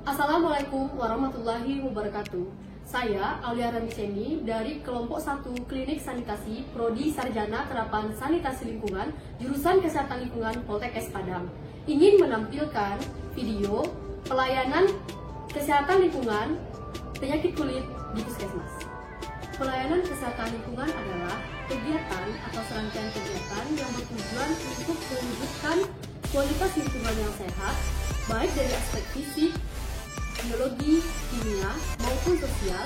Assalamualaikum warahmatullahi wabarakatuh. Saya Aulia Ramiseni dari kelompok 1 Klinik Sanitasi Prodi Sarjana Terapan Sanitasi Lingkungan Jurusan Kesehatan Lingkungan Poltekkes Padang. Ingin menampilkan video pelayanan kesehatan lingkungan penyakit kulit di Puskesmas. Pelayanan kesehatan lingkungan adalah kegiatan atau serangkaian kegiatan yang bertujuan untuk mewujudkan kualitas lingkungan yang sehat, baik dari aspek fisik, biologi, kimia, maupun sosial,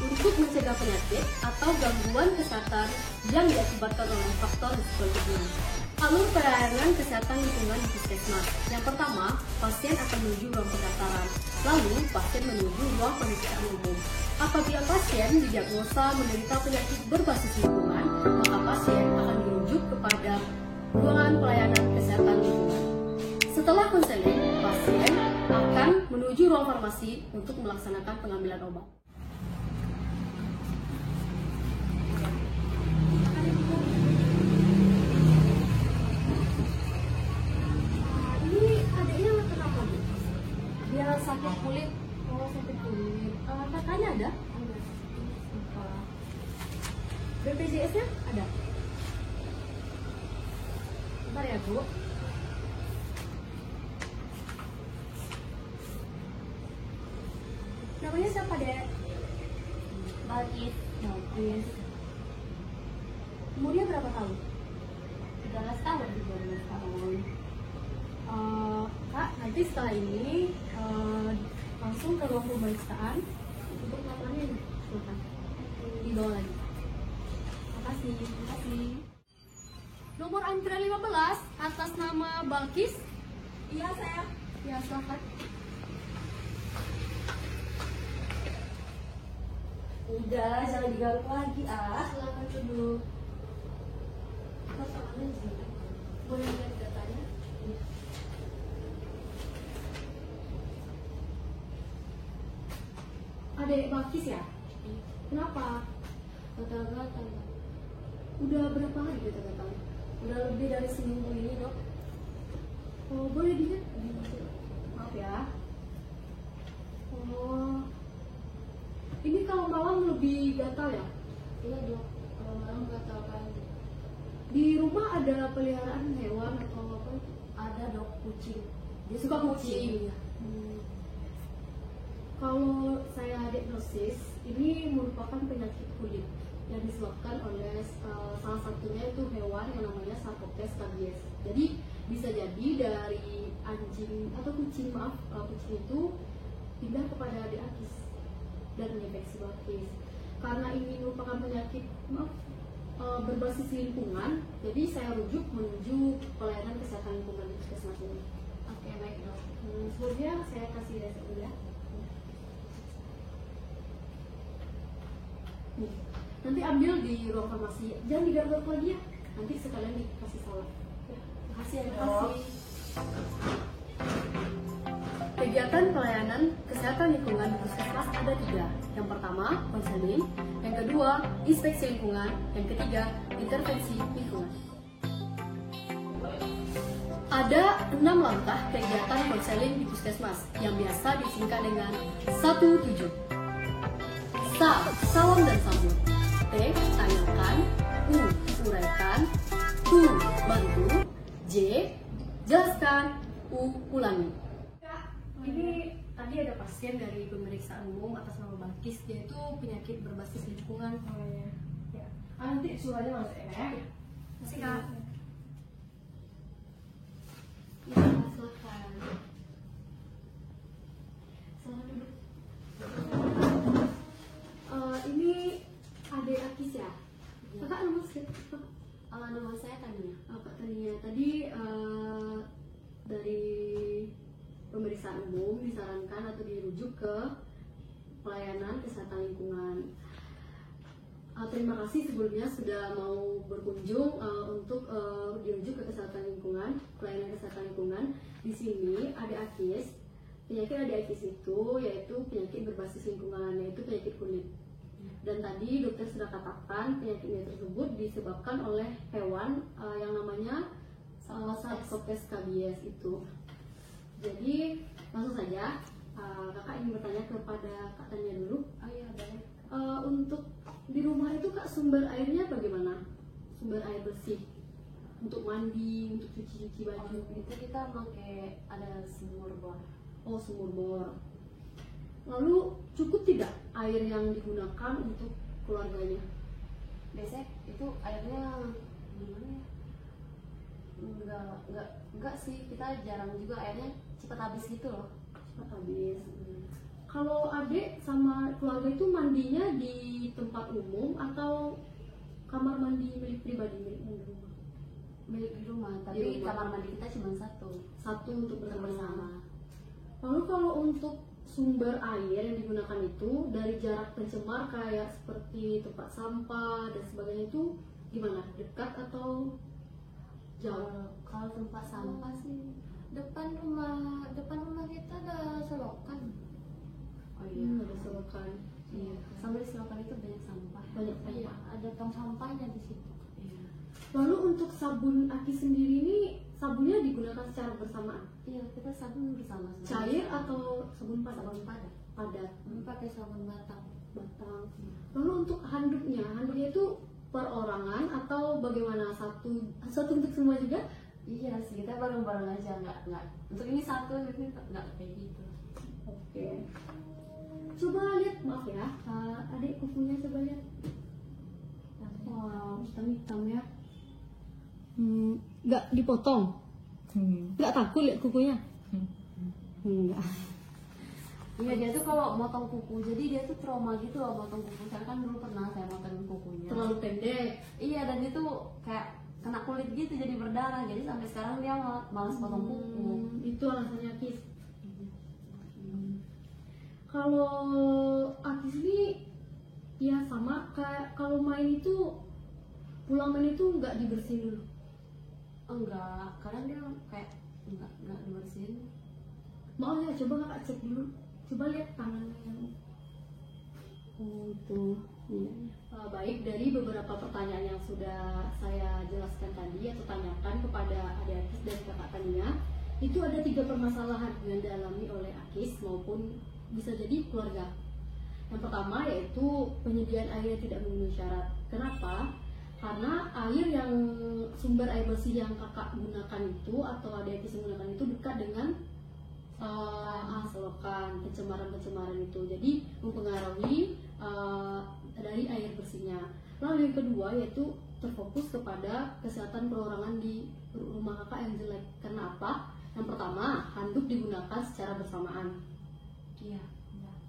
untuk mencegah penyakit atau gangguan kesehatan yang diakibatkan oleh faktor risiko lingkungan. Alur pelayanan kesehatan lingkungan di Puskesmas. Yang pertama, pasien akan menuju ruang pendaftaran, lalu pasien menuju ruang pemeriksaan umum. Apabila pasien didiagnosa menderita penyakit berbasis lingkungan, maka pasien akan dirujuk kepada ruangan pelayanan kesehatan lingkungan. Setelah konseling, pasien akan menuju ruang farmasi untuk melaksanakan pengambilan obat. Ini adiknya kenapa, Bu? Dia sakit kulit. Oh, sakit kulit. Kakaknya ada? Ada. BPJS-nya ada? Bentar ya, Bu. Namanya siapa, Dek? Balkis. Balkis. Umurnya berapa tahun? 13 tahun. 13 tahun. Kak, nanti setelah ini langsung ke ruang pemeriksaan untuk laporannya. Silakan. Dibawa lagi. Makasih. Makasih. Nomor antrian 15 atas nama Balkis. Iya, saya. Ya, silakan. Udah, jangan diganggu lagi Silakan duduk. Boleh lihat datanya? Iya. Adik Balkis ya? Kenapa? Gatal-gatal. Udah berapa hari gatal-gatal? Udah lebih dari seminggu ini, Dok. Oh, boleh dilihat? Maaf ya. Oh, ini kalau malam lebih gatal ya? Iya, Dok. Kalau malam gatal kan. Di rumah ada peliharaan hewan atau apa? Ada, Dok, kucing. Dia suka kucing. Kalau saya diagnosis, ini merupakan penyakit kulit yang disebabkan oleh salah satunya itu hewan yang namanya Sarcoptes cabies. Jadi bisa jadi dari anjing atau kucing, kucing itu pindah kepada adik Akis dan menginfeksi Balkis. Karena ini merupakan penyakit berbasis lingkungan, jadi saya rujuk menuju pelayanan kesehatan lingkungan di Puskesmas ini. Oke, baik, Dok. Sebelumnya saya kasih resep dulu ya. Nih, nanti ambil di ruang farmasi, jangan digaruk lagi ya, nanti sekalian dikasih salep. Ya, makasih ya, Dok. Kegiatan pelayanan kesehatan lingkungan di Puskesmas ada 3. Yang pertama, konseling. Yang kedua, inspeksi lingkungan. Yang ketiga, intervensi lingkungan. Ada 6 langkah kegiatan konseling di Puskesmas yang biasa disingkat dengan 17. S. Salam dan sambut. T. Tanyakan. U. Uraikan. U. Bantu. J. Jelaskan. U. Ulangi. Ini tadi ada pasien dari pemeriksaan umum atas nama Balkis, yaitu penyakit berbasis lingkungan. Oh iya. Ya. Nanti suratnya masuk ya. Masih, Kak. Ya, silakan. Silakan duduk. Ini adik Akis ya? Kakak nama siapa? Nama saya Tania. Kak Tania. Tadi dari pemeriksaan umum disarankan atau dirujuk ke pelayanan kesehatan lingkungan. Terima kasih sebelumnya sudah mau berkunjung untuk dirujuk ke kesehatan lingkungan, pelayanan kesehatan lingkungan. Di sini ada Akis. Penyakit ada Akis itu yaitu penyakit berbasis lingkungan, yaitu penyakit kulit. Dan tadi dokter sudah katakan penyakitnya tersebut disebabkan oleh hewan yang namanya Sarcoptes cabies itu. Jadi langsung saja Kakak ingin bertanya kepada Kak Tania dulu. Oh iya, boleh. Untuk di rumah itu Kak sumber airnya bagaimana? Sumber air bersih untuk mandi, untuk cuci-cuci baju. Itu kita pakai ada sumur bor. Oh, sumur bor. Lalu cukup tidak air yang digunakan untuk keluarganya? Biasanya itu airnya gimana ya? Enggak sih, kita jarang juga airnya cepat habis gitu loh. Cepat habis. Kalau adik sama keluarga itu mandinya di tempat umum atau kamar mandi milik pribadi milik rumah? Milik di rumah, Di tapi rumah. kamar mandi kita cuma satu. Satu untuk bersama. Bersama. Lalu kalau untuk sumber air yang digunakan itu dari jarak pencemar kayak seperti tempat sampah dan sebagainya itu gimana? Dekat atau jauh? Kalau tempat sampah sih depan rumah kita ada selokan. Oh Ada selokan. Iya. Sampai di selokan itu banyak sampah. Banyak Iya, sampah. ada tong sampahnya di situ. Iya. Lalu untuk sabun Aki sendiri ini sabunnya digunakan secara bersamaan? Iya, kita sabun bersama. Cair atau sabun padat? sabun padat? Padat. Kami pakai sabun batang. Batang. Lalu untuk handuknya itu perorangan atau bagaimana? Satu untuk semua juga? Iya sih, kita bareng-bareng aja, nggak. Untuk ini satu, ini nggak kayak gitu. Oke. Coba lihat, maaf ya, adik kukunya coba lihat. Wow, hitam-hitam ya. Nggak dipotong? Nggak takut lihat kukunya? Enggak. Iya, dia tuh kalau motong kuku, jadi dia tuh trauma gitu loh motong kuku. Saya kan dulu pernah saya motongin kukunya. Terlalu pendek. Iya, dan itu kayak kena kulit gitu, jadi berdarah. Jadi sampai sekarang dia malas potong kuku. Itu alasannya Kis. Kalau Akis ini ya sama kayak kalau main itu pulang main itu nggak dibersihin dulu. Enggak, kadang dia kayak enggak dibersihin. Mau ya coba kakak cek dulu. Coba lihat tangannya yang tuh. Iya. Baik, dari beberapa pertanyaan yang sudah saya jelaskan tadi atau tanyakan kepada adik Akis dan kakak Tania, itu ada 3 permasalahan yang dialami oleh Akis maupun bisa jadi keluarga. Yang pertama yaitu penyediaan air yang tidak memenuhi syarat. Kenapa? Karena air yang sumber air bersih yang kakak gunakan itu atau adik Akis gunakan itu dekat dengan selokan, pencemaran itu, jadi mempengaruhi dari air bersihnya. Lalu yang kedua yaitu terfokus kepada kesehatan perorangan di rumah kakak yang jelek. Karena apa? Yang pertama, handuk digunakan secara bersamaan. Iya.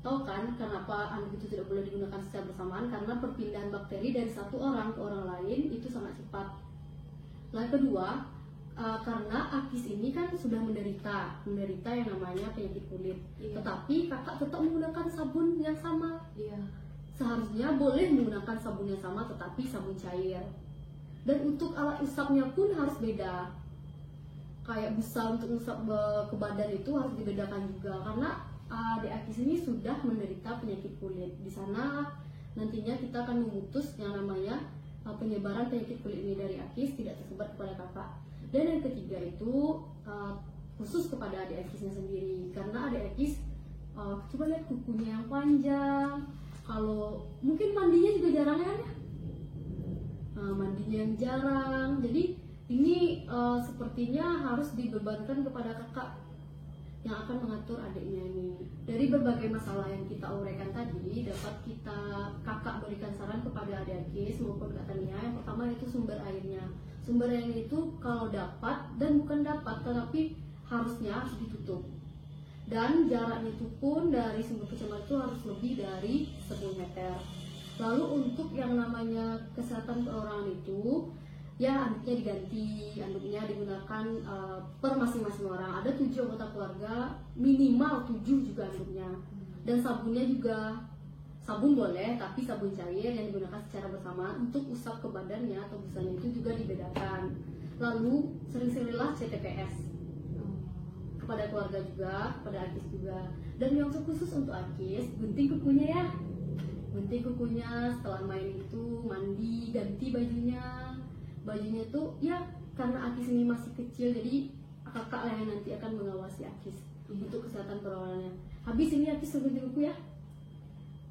Tahu kan kenapa handuk itu tidak boleh digunakan secara bersamaan? Karena perpindahan bakteri dari satu orang ke orang lain itu sangat cepat. Lalu kedua, karena Akis ini kan sudah menderita yang namanya penyakit kulit. Iya. Tetapi kakak tetap menggunakan sabun yang sama. Iya. Seharusnya boleh menggunakan sabun yang sama tetapi sabun cair. Dan untuk alat usapnya pun harus beda. Kayak busa untuk usap ke badan itu harus dibedakan juga karena adik Akis ini sudah menderita penyakit kulit. Di sana nantinya kita akan memutus yang namanya penyebaran penyakit kulit ini dari Akis tidak tersebar kepada kakak. Dan yang ketiga itu khusus kepada adik Akisnya sendiri karena adik Akis coba lihat kukunya yang panjang. Kalau mungkin mandinya juga jarang ya, mandinya yang jarang. Jadi ini sepertinya harus dibebankan kepada kakak yang akan mengatur adiknya ini. Dari berbagai masalah yang kita uraikan tadi, dapat kakak berikan saran kepada adik Akis maupun Kak Tania. Yang pertama itu sumber airnya. Sumber airnya itu kalau dapat dan bukan dapat, tetapi harusnya harus ditutup. Dan jaraknya itu pun dari sumber pencemar itu harus lebih dari 10 meter. Lalu untuk yang namanya kesehatan perorangan itu, ya anduknya diganti, anduknya digunakan per masing-masing orang. Ada 7 anggota keluarga, minimal 7 juga anduknya. Dan sabunnya juga, sabun boleh, tapi sabun cair yang digunakan secara bersamaan untuk usap ke badannya atau busanya itu juga dibedakan. Lalu sering-seringlah CTPS kepada keluarga juga, kepada Akis juga. Dan yang khusus untuk Akis, gunting kukunya ya. Gunting kukunya setelah main itu, mandi, ganti bajunya. Bajunya tuh ya karena Akis ini masih kecil, jadi kakak lah yang nanti akan mengawasi sanitasi AKIS untuk kesehatan perawatannya. Habis ini AKIS tunggu di buku ya.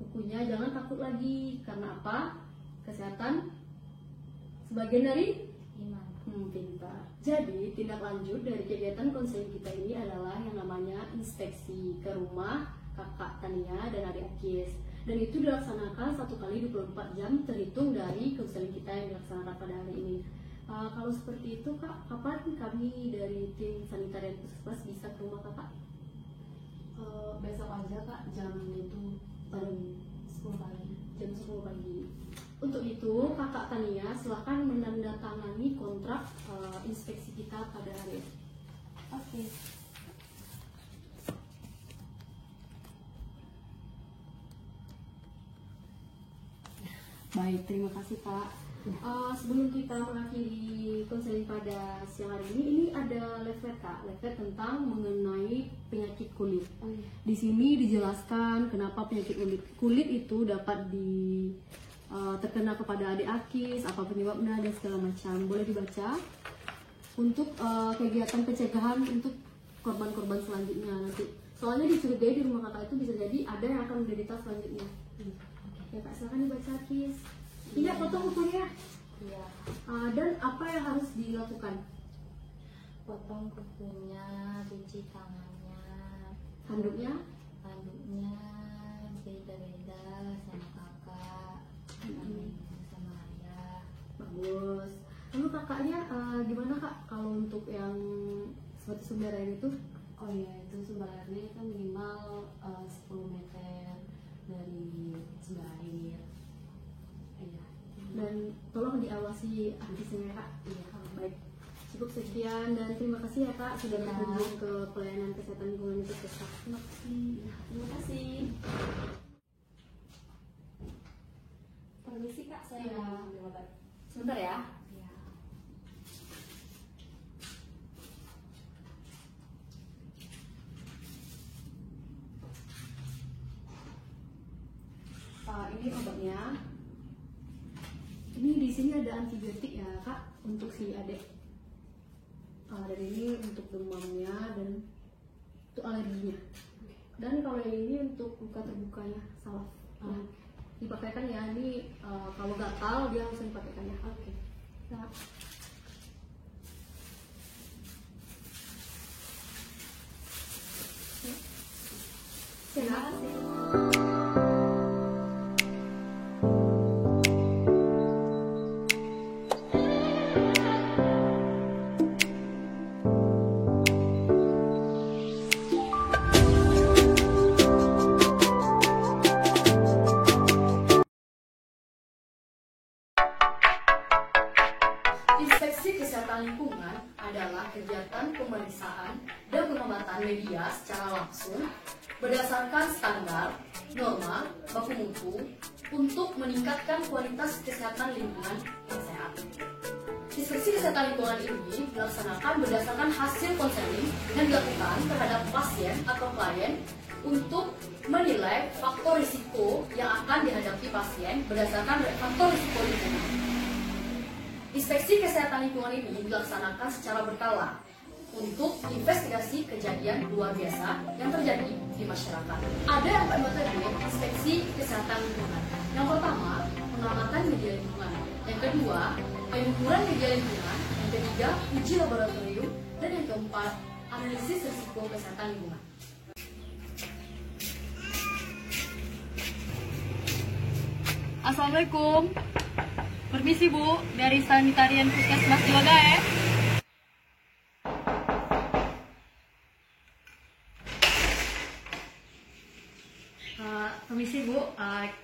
Bukunya jangan takut lagi, karena apa? Kesehatan sebagian dari Iman. pintar. Jadi tindak lanjut dari kegiatan konseling kita ini adalah yang namanya inspeksi ke rumah kakak Tania dan adik Akis, dan itu dilaksanakan 1 kali 24 jam terhitung dari konseling kita yang dilaksanakan pada hari ini. Kalau seperti itu kak, kapan kami dari tim sanitarian puskesmas bisa ke rumah kakak? Besok aja kak, jam itu jam 10 pagi. Jam 10 pagi. Untuk itu kakak Tania silahkan menandatangani kontrak inspeksi kita pada hari ini. Oke. Baik, terima kasih Pak. Sebelum kita mengakhiri konseling pada siang hari ini ada leaflet Kak, leaflet tentang mengenai penyakit kulit. Di sini dijelaskan kenapa penyakit kulit itu dapat terkena kepada adik Akis, apa penyebabnya dan segala macam. Boleh dibaca untuk kegiatan pencegahan untuk korban-korban selanjutnya nanti. Soalnya dicurigai di rumah kakak itu bisa jadi ada yang akan menderita selanjutnya. Ya kak, silakan dibaca Akis. Iya, potong kukunya. Iya. Dan apa yang harus dilakukan? Potong kukunya, cuci tangannya, Handuknya? handuknya beda-beda sama kakak, sama ayah. Bagus. Lalu kakaknya gimana kak? Kalau untuk yang seperti sumber air itu? Oh iya, itu sumber airnya kan minimal 10 meter dari sumber air. Iya. Dan tolong diawasi aktifnya ya kak. Iya. Baik, cukup sekian dan terima kasih ya kak sudah Ya. berkunjung ke pelayanan kesehatan lingkungan itu. Terima kasih. Terima kasih. Permisi kak, saya Iya. mau ambil obat. Sebentar ya. Iya. Ini obatnya. Ini di sini ada antibiotik ya kak untuk si adek. Dan ini untuk demamnya dan untuk alerginya. Dan kalau yang ini untuk luka terbukanya, salaf. Dipakaikan ya, ini kalau gatal dia langsung dipakaikan ya. Oke. Nah. Terima Sehat. kasih. Inspeksi kesehatan lingkungan adalah kegiatan pemeriksaan dan pengamatan media secara langsung berdasarkan standar, norma, baku mutu untuk meningkatkan kualitas kesehatan lingkungan yang sehat. Inspeksi kesehatan lingkungan ini dilaksanakan berdasarkan hasil konseling yang dilakukan terhadap pasien atau klien untuk menilai faktor risiko yang akan dihadapi pasien berdasarkan faktor risiko lingkungan. Inspeksi kesehatan lingkungan ini dilaksanakan secara berkala untuk investigasi kejadian luar biasa yang terjadi di masyarakat. Ada 4 metode inspeksi kesehatan lingkungan. Yang pertama, pengamatan media lingkungan. Yang kedua, pengukuran media lingkungan. Yang ketiga, uji laboratorium. Dan yang keempat, analisis risiko kesehatan lingkungan. Assalamualaikum. Permisi Bu, dari Sanitarian Puskesmas Jiwagae. Permisi Bu,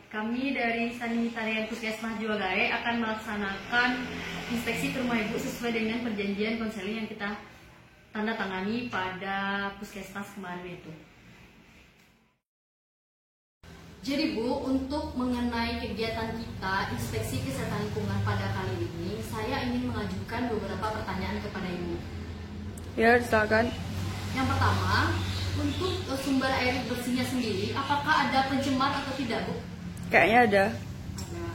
kami dari Sanitarian Puskesmas Jiwagae akan melaksanakan inspeksi ke rumah Ibu sesuai dengan perjanjian konseling yang kita tanda tangani pada puskesmas kemarin itu. Jadi Bu, untuk mengenai kegiatan kita inspeksi kesehatan lingkungan pada kali ini, saya ingin mengajukan beberapa pertanyaan kepada Ibu. Ya, silakan. Yang pertama, untuk sumber air bersihnya sendiri, apakah ada pencemar atau tidak Bu? Kayaknya ada. Ada.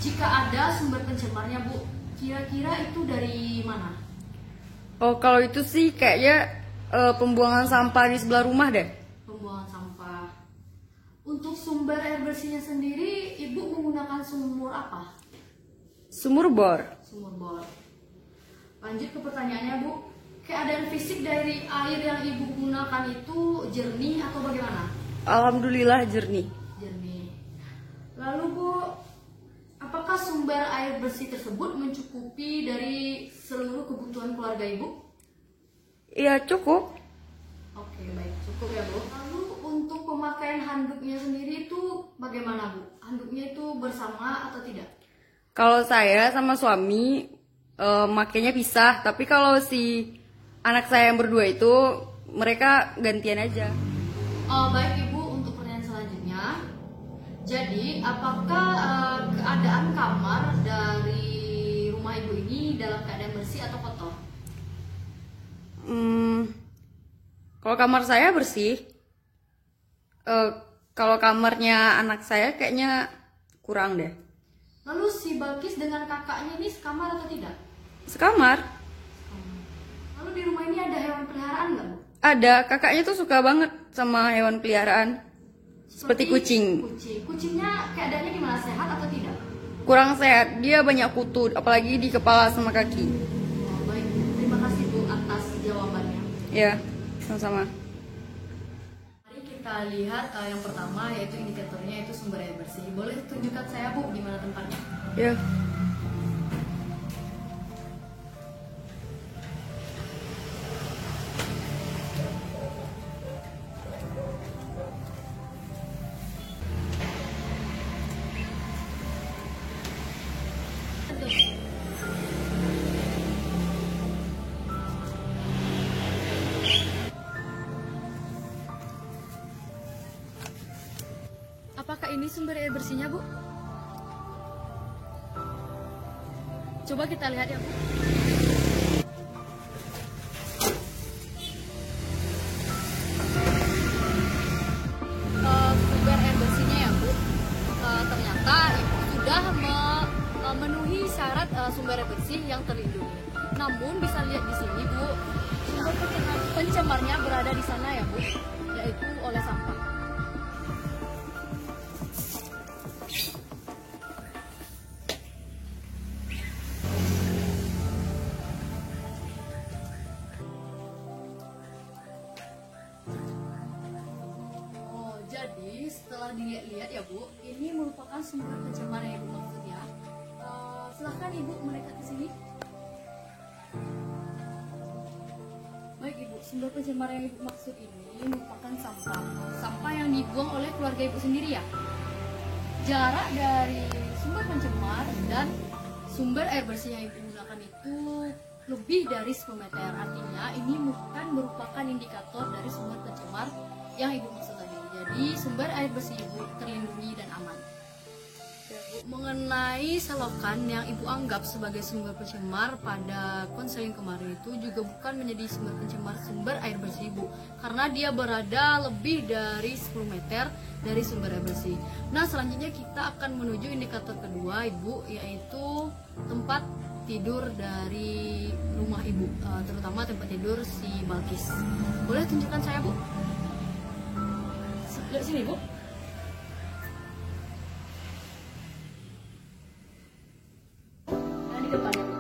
Jika ada sumber pencemarnya Bu, kira-kira itu dari mana? Oh, kalau itu sih kayaknya pembuangan sampah di sebelah rumah deh. Pembuangan sampah. Untuk sumber air bersihnya sendiri, Ibu menggunakan sumur apa? Sumur bor. Sumur bor. Lanjut ke pertanyaannya, Bu. Keadaan fisik dari air yang Ibu gunakan itu jernih atau bagaimana? Alhamdulillah jernih. Jernih. Lalu, Bu, apakah sumber air bersih tersebut mencukupi dari seluruh kebutuhan keluarga Ibu? Iya, cukup. Oke, baik. Cukup ya, Bu. Lalu untuk pemakaian handuknya sendiri itu bagaimana, Bu? Handuknya itu bersama atau tidak? Kalau saya sama suami makainya pisah, tapi kalau si anak saya yang berdua itu mereka gantian aja. Baik Ibu, untuk pertanyaan selanjutnya. Jadi, apakah keadaan kamar dari rumah Ibu ini dalam keadaan bersih atau kotor? Kalau kamar saya bersih. Kalau kamarnya anak saya kayaknya kurang deh. Lalu si Balkis dengan kakaknya ini sekamar atau tidak? Sekamar. Lalu di rumah ini ada hewan peliharaan nggak, Bu? Ada, kakaknya tuh suka banget sama hewan peliharaan. Seperti kucing. Kucingnya keadaannya gimana? Sehat atau tidak? Kurang sehat, dia banyak kutu, apalagi di kepala sama kaki. Baik, terima kasih Bu atas jawabannya. Ya, sama-sama. Mari kita lihat yang pertama, yaitu indikatornya itu sumber air bersih. Boleh tunjukkan saya, Bu, di mana tempatnya? Ya. Apakah ini sumber air bersihnya, Bu? Coba kita lihat ya, Bu. Sumber air bersihnya ya, Bu. Ternyata Ibu sudah memenuhi syarat sumber air bersih yang terlindungi. Namun bisa lihat di sini, Bu, sumber pencemarnya berada di sana ya, Bu, yaitu oleh sampah. Jadi setelah dilihat-lihat ya, Bu, ini merupakan sumber pencemaran yang Ibu maksud ya. Silahkan Ibu mendekat ke sini. Baik Ibu, sumber pencemaran yang Ibu maksud ini merupakan sampah. Sampah yang dibuang oleh keluarga Ibu sendiri ya. Jarak dari sumber pencemar dan sumber air bersih yang Ibu gunakan itu lebih dari 10 meter. Artinya ini bukan merupakan indikator dari sumber pencemar yang Ibu maksud tadi. Jadi sumber air bersih Ibu terlindungi dan aman. Mengenai selokan yang Ibu anggap sebagai sumber pencemar pada konseling kemarin itu juga bukan menjadi sumber pencemar sumber air bersih Ibu, karena dia berada lebih dari 10 meter dari sumber air bersih. Nah, selanjutnya kita akan menuju indikator kedua Ibu, yaitu tempat tidur dari rumah Ibu, terutama tempat tidur si Balkis. Boleh tunjukkan saya, Bu? Lihat sini, Bu. Nah, di depannya, Bu.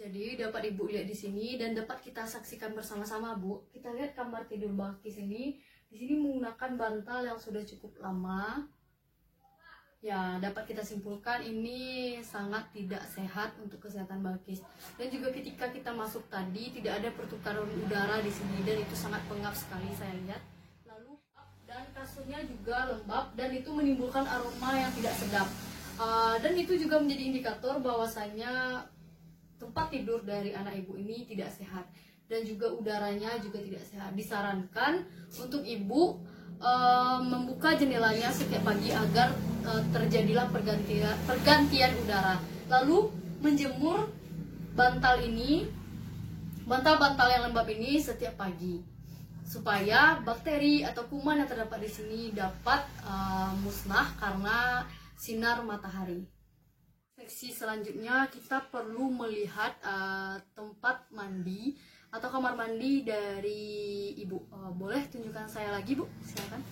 Jadi dapat Ibu lihat di sini dan dapat kita saksikan bersama-sama, Bu. Kita lihat kamar tidur Balkis ini. Di sini menggunakan bantal yang sudah cukup lama. Ya, dapat kita simpulkan ini sangat tidak sehat untuk kesehatan Balkis. Dan juga ketika kita masuk tadi tidak ada pertukaran udara di sini dan itu sangat pengap sekali saya lihat. Lalu dan kasurnya juga lembab dan itu menimbulkan aroma yang tidak sedap. Dan itu juga menjadi indikator bahwasanya tempat tidur dari anak ibu ini tidak sehat dan juga udaranya juga tidak sehat. Disarankan untuk ibu membuka jendelanya setiap pagi agar terjadilah pergantian udara. Lalu menjemur bantal yang lembab ini setiap pagi supaya bakteri atau kuman yang terdapat di sini dapat musnah karena sinar matahari. Seksi selanjutnya kita perlu melihat tempat mandi atau kamar mandi dari ibu. Boleh tunjukkan saya lagi, Bu? Silakan.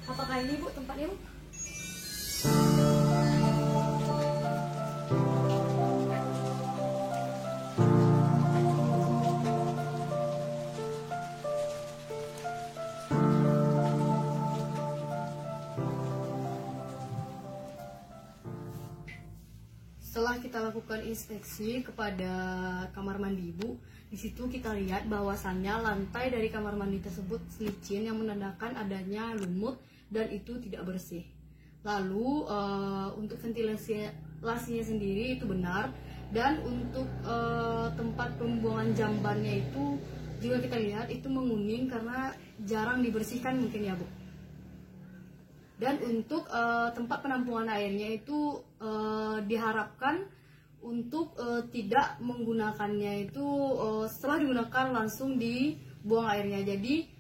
Apakah ini, Bu, tempatnya, Bu? Setelah kita lakukan inspeksi kepada kamar mandi ibu, di situ kita lihat bahwasannya lantai dari kamar mandi tersebut licin yang menandakan adanya lumut dan itu tidak bersih. Lalu untuk ventilasinya sendiri itu benar, dan untuk tempat pembuangan jambannya itu juga kita lihat itu menguning karena jarang dibersihkan mungkin ya, Bu. Dan untuk tempat penampungan airnya itu diharapkan untuk tidak menggunakannya itu setelah digunakan langsung dibuang airnya. Jadi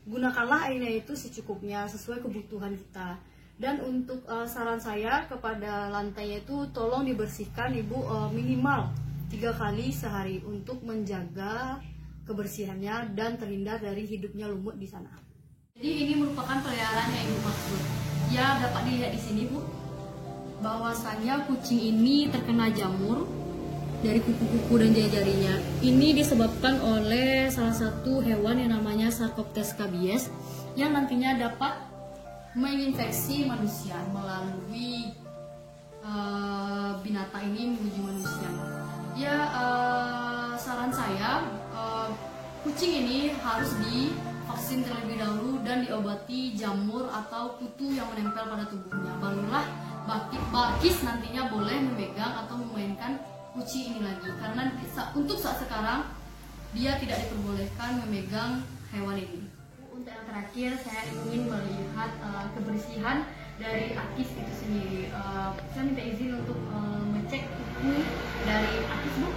gunakanlah airnya itu secukupnya sesuai kebutuhan kita. Dan untuk saran saya kepada lantainya itu tolong dibersihkan ibu minimal 3 kali sehari untuk menjaga kebersihannya dan terhindar dari hidupnya lumut di sana. Jadi ini merupakan peliharaan yang ibu maksud. Ya, dapat dilihat di sini, Bu, bahwasanya kucing ini terkena jamur dari kuku-kuku dan jari-jarinya. Ini disebabkan oleh salah satu hewan yang namanya Sarcoptes scabies yang nantinya dapat menginfeksi manusia melalui binatang ini menuju manusia. Ya, saran saya kucing ini harus divaksin terlebih dahulu dan diobati jamur atau kutu yang menempel pada tubuhnya. Barulah Bakis nantinya boleh memegang atau memainkan kucing ini lagi, karena untuk saat sekarang dia tidak diperbolehkan memegang hewan ini. Untuk yang terakhir saya ingin melihat kebersihan dari Akis itu sendiri. Saya minta izin untuk mengecek kuku dari Akis, Bu.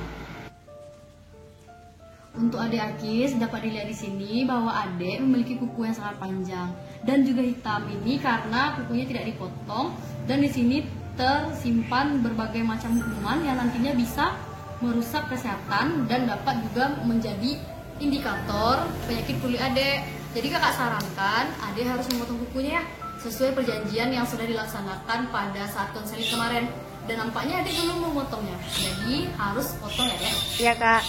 Untuk adik Akis dapat dilihat di sini bahwa adik memiliki kuku yang sangat panjang dan juga hitam ini karena kukunya tidak dipotong, dan di sini tersimpan berbagai macam kuman yang nantinya bisa merusak kesehatan dan dapat juga menjadi indikator penyakit kulit adik. Jadi kakak sarankan adik harus memotong kukunya ya, sesuai perjanjian yang sudah dilaksanakan pada saat konseling kemarin. Dan nampaknya adik belum memotongnya, jadi harus potong ya, Dek. Iya, Kak.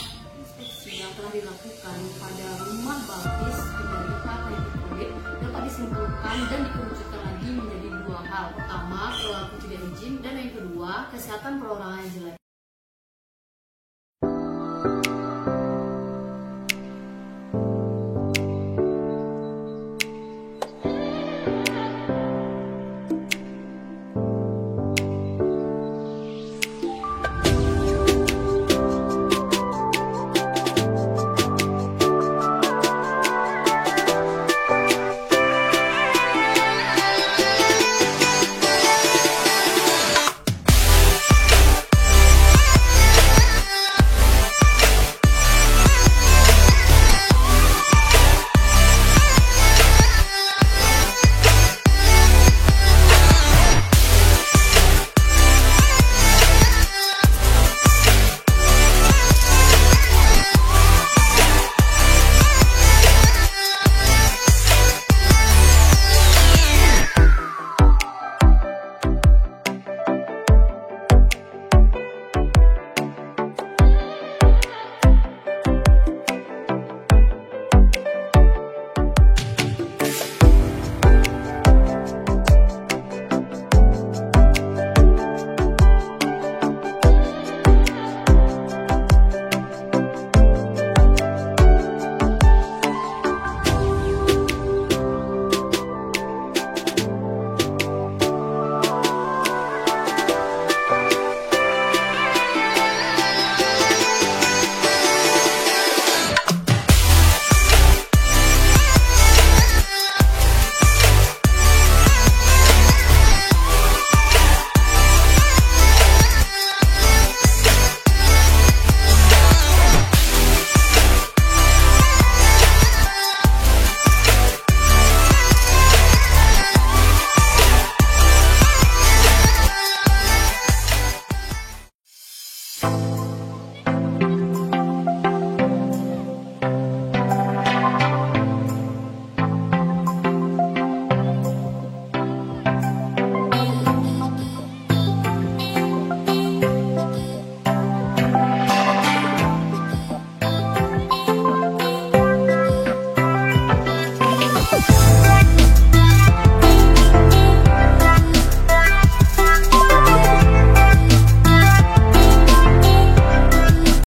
Yang telah dilakukan pada rumah Bakis penderita penyakit kulit dapat disimpulkan dan dikerucutkan lagi menjadi 2 hal. Pertama, perilaku tidak izin, dan yang kedua, kesehatan perorangan yang jelek.